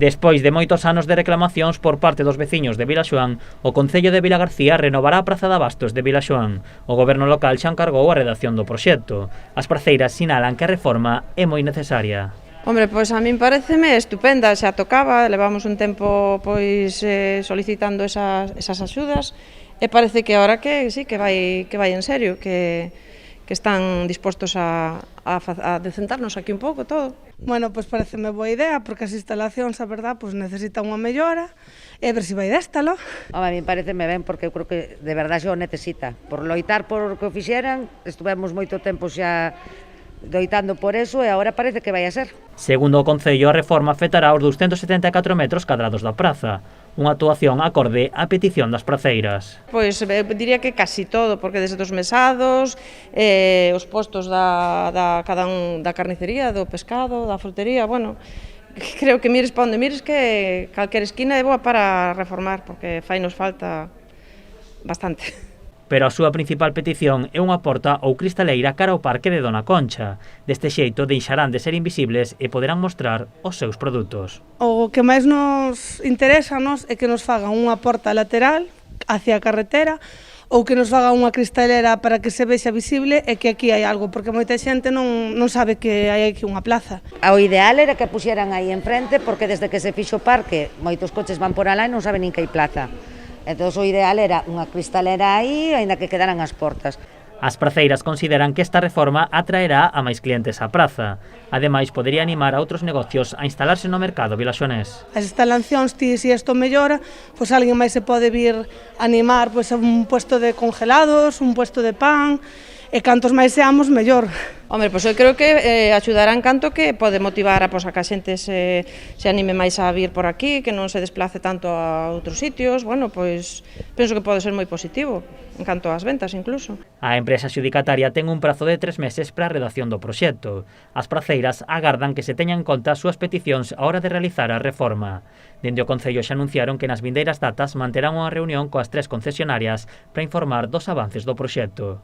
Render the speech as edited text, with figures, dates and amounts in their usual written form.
Despois de moitos anos de reclamacións por parte dos veciños de Vilaxoán, o Concello de Vilagarcía renovará a Praza de Abastos de Vilaxoán. O Goberno local xa encargou a redacción do proxecto. As praceiras sinalan que a reforma é moi necesaria. Hombre, pois a min pareceme estupenda, xa tocaba, levamos un tempo solicitando esas axudas e parece que agora que sí, que vai en serio, que están dispostos a decentarnos aquí un pouco todo. Bueno, pois pareceme boa idea, porque as instalacións, a verdad, pois necesitan unha mellora, e ver se vai déstalo. A mí pareceme ben, porque eu creo que de verdade xa o necesita. Por loitar por o que o fixeran, estuvemos moito tempo xa loitando por eso e agora parece que vai a ser. Segundo o Concello, a reforma afectará os 274 metros cadrados da praza, unha actuación acorde á petición das praceiras. Pois diría que casi todo, porque desde os mesados, os postos da carnicería, do pescado, da frutería, bueno, creo que mires para onde mires que calquera esquina é boa para reformar, porque fai nos falta bastante. Pero a súa principal petición é unha porta ou cristaleira cara ao parque de Dona Concha. Deste xeito deixarán de ser invisibles e poderán mostrar os seus produtos. O que máis nos interesa é que nos fagan unha porta lateral hacia a carretera ou que nos fagan unha cristalera para que se vexa visible e que aquí hai algo, porque moita xente non sabe que hai aquí unha plaza. O ideal era que puxeran aí enfrente, porque desde que se fixo o parque, moitos coches van por alá e non saben nin que hai plaza. Entón, o ideal era unha cristalera aí, aínda que quedaran as portas. As praceiras consideran que esta reforma atraerá a máis clientes á praza. Ademais, podería animar a outros negocios a instalarse no mercado vilaxonés. As instalacións, se isto mellora, pois alguén máis se pode vir animar pois, a un puesto de congelados, un puesto de pan, e cantos máis seamos, mellor. Hombre, pois eu creo que axudarán canto que pode motivar a que a xente se anime máis a vir por aquí, que non se desplace tanto a outros sitios. Bueno, pois penso que pode ser moi positivo, en canto ás ventas incluso. A empresa xudicataria ten un prazo de 3 meses para a redacción do proxecto. As praceiras agardan que se teñan en conta as súas peticións a hora de realizar a reforma. Dende o Concello xa anunciaron que nas vindeiras datas manterán unha reunión coas 3 concesionarias para informar dos avances do proxecto.